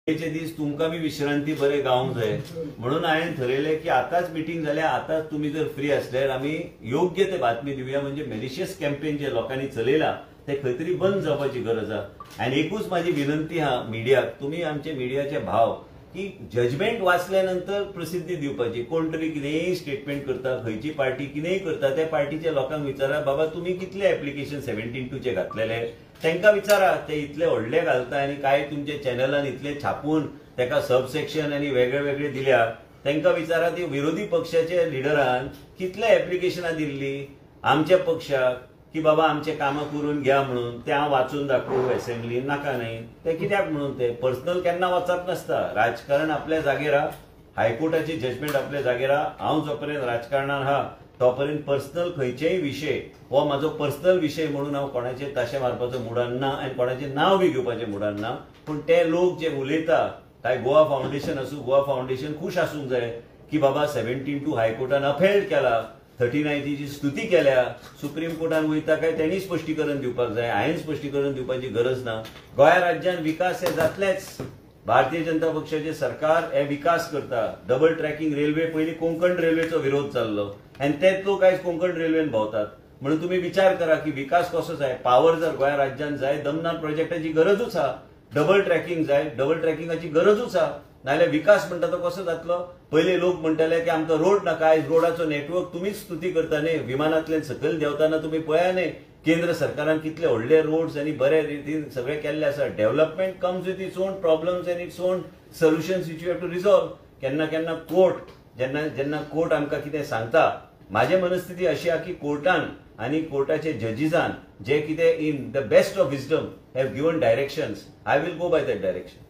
दीस तुमकां बी विश्रांती बरे गावंक जाय म्हणून हांवें ठरयलें की आतांच मिटींग जाल्या आतांच तुम्ही जर फ्री असल्यार आमी योग्य ते बातमी दिवया म्हणजे मेलिशियस कॅम्पेन जे लोकांनी चलयला ते खंय तरी बंद जावपाची गरज आहा। आनी एकूच माझी विनंती आहा मिडियाक, तुम्ही आमचे मिडियाचे भाव की जजमेंट वाचल्यानंतर प्रसिद्धी दिवपाची। कोण तरी कितेंय स्टेटमेंट करता, खंयची पार्टी कितेंय करता, त्या पार्टीच्या लोकांक विचारा बाबा तुम्ही कितले एप्लिकेशन 17(2) चे घातलेले, तांकां विचारा ते इतले व्हडले घालता आनी काय तुमचे चॅनलान इतले छापून ताका सबसेक्शन आनी वेगळे वेगळे दिल्या, तांकां विचारा ती विरोधी पक्षाचे लिडरान कितले एप्लिकेशनां दिल्ली आमच्या पक्षाक की बाबा आमचे कामां करून घ्या म्हणून, ते हांव वाचून दाखवू असेंब्लीन, नाका न्ही ते कित्याक म्हणून ते पर्सनल केन्ना वचप नासता। राजकारण आपल्या जागेर आहा, हायकोर्टाची जजमेंट आपल्या जागेर आहा, हांव जो पर्यंत राजकारणान आहा तोपर्यंत पर्सनल खंयचेय विशय हो म्हाजो पर्सनल विशय म्हणून हांव कोणाचेर ताशे मारपाचो मुडान ना आनी कोणाचें नांव बी घेवपाचें मुडान ना। पूण ते लोक जे उलयता, काय गोवा फाउंडेशन आसूं, गोवा फाउंडेशन खुश आसूंक जाय की बाबा 17(2) हायकोर्टान अफेल्ड केला, 39 ची स्तुती केल्या, सुप्रीम कोर्टान वयता काय त्यांनी स्पश्टीकरण दिवपाक जाय, हांवें स्पश्टीकरण दिवपाची गरज ना। गोंया राज्यात विकास हे जातलेच, भारतीय जनता पक्षाचे सरकार हे विकास करता। डबल ट्रॅकिंग रेल्वे पयलीं कोंकण रेल्वेचो विरोध चाललो आनी तेच लोक आयज कोंकण रेल्वेन भोंवतात। म्हणून तुम्ही विचार करा की विकास कसो जाय, पावर जर गोंया राज्यात जाय दमदार प्रोजेक्टाची गरजूच आहा, डबल ट्रॅकिंग जाय, डबल ट्रॅकिंगाची गरजूच आहा, नाल्यार विकास म्हणटा तो कसो जातलो। पयले लोक म्हणटाले की आमकां रोड नाका, आयज रोडाचो नेटवर्क तुमीच स्तुती करता न्ही, विमानांतल्यान सकयल देंवताना तुम्ही पळया न्ही केंद्र सरकारान कितले व्हडले रोड्स आनी बरे रितीन सगळे केल्ले आसा। Development comes with its own problems and its own solutions which you have to resolve. केन्ना केन्ना कोर्ट जेन्ना कोर्ट आमकां कितें सांगता, माझी मनस्थिती अशी आहे की कोर्टान आणि कोर्टाचे जजीजान जे कितें in the best of wisdom have given directions, I will go by that direction.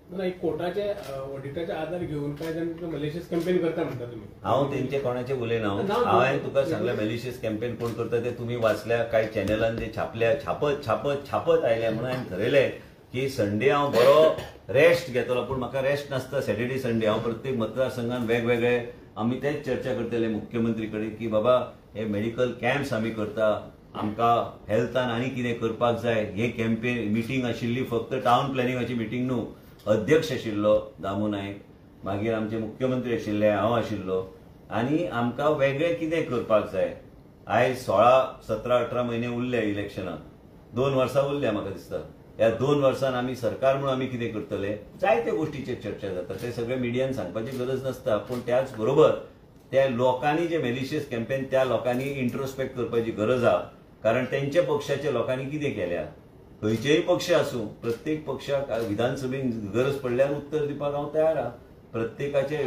कोर्टाचे ऑडिटाचे आधार घेऊन काय जण मॅलिशियस कॅम्पेन करता म्हणता तुम्ही? हांव तेंचे कोणाचे उलयना, हांवें तुका सांगलें मॅलिशियस कॅम्पेन कोण करता ते तुम्ही वाचल्या, काय चॅनलान जे छापल्या, छापत आयल्या म्हणून हांवें ठरयलें की संडे हांव बरो रेस्ट घेतलो। पूण म्हाका रेस्ट नासता सॅटर्डे संडे, हांव प्रत्येक मतदारसंघान वेगवेगळे आमी तेच चर्चा करतले मुख्यमंत्री कडेन की बाबा हे मेडिकल कॅम्प्स आमी करता, आमकां हेल्थान आनी कितें करपाक जाय। हे कॅम्पेन मिटींग आशिल्ली फक्त टावन प्लॅनिंगाची मिटींग न्हू, अध्यक्ष आशिल्लो दामू नायक, मागीर आमचे मुख्यमंत्री आशिल्ले, हांव आशिल्लो, आनी आमकां वेगळें कितें करपाक जाय। आयज 16, 17, 18 म्हयने उरले इलेक्शनाक, 2 वर्सां उरल्या म्हाका दिसता। ह्या 2 वर्सान आमी सरकार म्हणून आमी कितें करतले, जायत्या गोष्टीचेर चर्चा जाता, ते सगळे मिडियान सांगपाची गरज नासता। पूण त्याच बरोबर त्या लोकांनी जे मेलिशियस कॅम्पेन त्या लोकांनी इंट्रोस्पेक्ट करपाची गरज आहा, कारण तेंच्या पक्षाच्या लोकांनी कितें केल्या, खंयचेय पक्ष आसूं, प्रत्येक पक्षाक विधानसभेन गरज पडल्यार उत्तर दिवपाक हांव तयार आहा। प्रत्येकाचे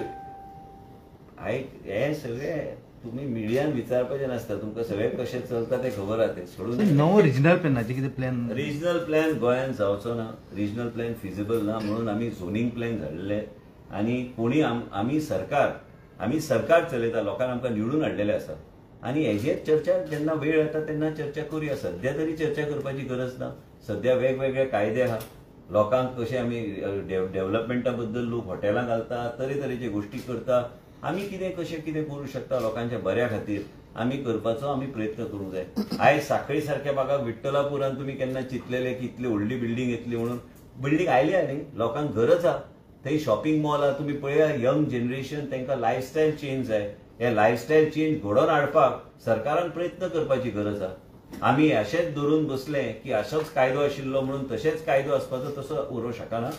हे सगळे तुम्ही मिडियान विचारपाचें नासता, तुमकां सगळे कशें चलता ते खबर आहा, ते सोडून नवो रिजनल प्लॅनाचे कितें प्लॅन? रिजनल प्लॅन गोंयान जावचो ना, रिजनल प्लॅन फिजिबल ना म्हणून आमी झोनिंग प्लॅन धाडले। आनी कोणी आमी सरकार चलयता, लोकांनी आमकां निवडून हाडलेले आसा आनी हेजेर चर्चा जेन्ना वेळ येता तेन्ना चर्चा करुया। सध्या तरी चर्चा करपाची गरज ना, सध्या वेगवेगळे कायदे आहा, लोकांक कशें आमी डेव्हलपमेंटा बद्दल लोक हॉटेलां घालता, तरेतरेचे गोष्टी करता, आमी कशें कितें करूं शकता लोकांच्या बऱ्या खातीर आमी करपाचो आमी प्रयत्न करूंक जाय। आयज सांखळी सारख्या भागाक विठ्ठलापुरान तुमी केन्ना चिंतलेले की इतली व्हडली बिल्डींग येतली म्हणून? बिल्डींग आयल्या न्ही, लोकांक गरज आहा, थंय शॉपिंग मॉल आहा, तुम्ही पळया यंग जनरेशन तांकां लायफस्टायल चेंज जाय, हे लायफस्टायल चेंज घडोवन हाडपाक सरकारान प्रयत्न करपाची गरज आहा। आमी अशेंच धरून बसले की असोच कायदो आशिल्लो म्हणून तशेंच कायदो आसपाचो तसो उरूं शकना,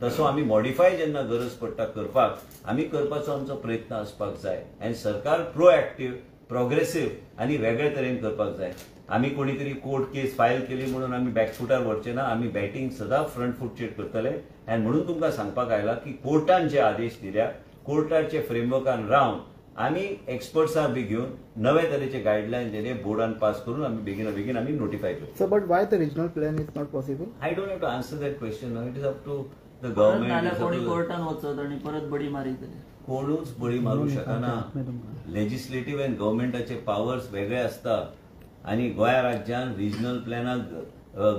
तसो आमी मॉडिफाय जेन्ना गरज पडटा करपाक आमी करपाचो आमचो प्रयत्न आसपाक जाय। आनी सरकार प्रोएक्टिव्ह, प्रोग्रेसिव्ह आनी वेगळे तरेन करपाक जाय। आमी कोणी तरी कोर्ट केस फायल केली म्हणून आमी बॅकफुटार वरचे ना, आमी बॅटिंग सदांच फ्रंट फुटचेर करतले। आनी म्हणून तुमकां सांगपाक आयला की कोर्टान जे आदेश दिल्या, कोर्टाचे फ्रेमवर्कान रावन आमी एक्सपर्ट्सांक बी घेवन नवे तरेचे गायडलायन जे बोर्डान पास करून आमी बेगीन आमी नोटिफाय करतो। So but why the regional plan is not possible? I don't have to answer that question, it is up to the government. कोर्टान वचत आनी परत बडी मारीत, कोणूच बळी मारूंक शकना। लेजिस्लेटिव्ह आनी गव्हर्नमेंटाचे पावर्स वेगळे आसता आनी गोंया राज्यान रिजनल प्लॅनाक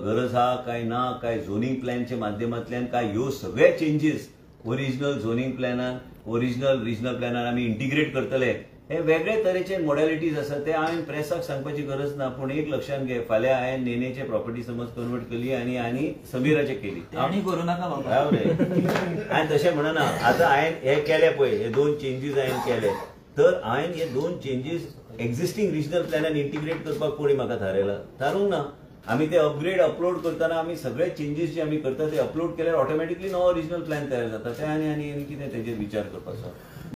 गरज आहा काय ना, काय झोनिंग प्लॅनच्या माध्यमांतल्यान काय ह्यो सगळे चेंजीस ओरिजिनल झोनिंग प्लॅनान, ओरिजिनल रिजनल प्लॅनान आमी इंटिग्रेट करतले, हे वेगळे तरेचे मॉडेलिटीज आसात ते हांवें प्रेसाक सांगपाची गरज ना, पूण एक लक्षात घे, फाल्यां हांवें नेनेचे प्रॉपर्टी समज कन्वर्ट केली आनी समीराचे केली, तेणी करू नका बाबा. राव रे. हांवें तशें म्हणना. आतां हांवें हे केले पळय, हे 2 चेंजीस हांवें केले, तर हांवें हे 2 चेंजीस एक्झिस्टिंग रिजनल प्लॅनान इंटिग्रेट करपाक कोणी म्हाका थारूंक ना. आमी ते अपलोड करतना आमी सगळे चेंजीस जे आमी करता ते अपलोड केल्यार ऑटोमॅटिकली नवो रिजनल प्लॅन तयार जाता. ते आनी कितें तेजेर विचार करपाचो.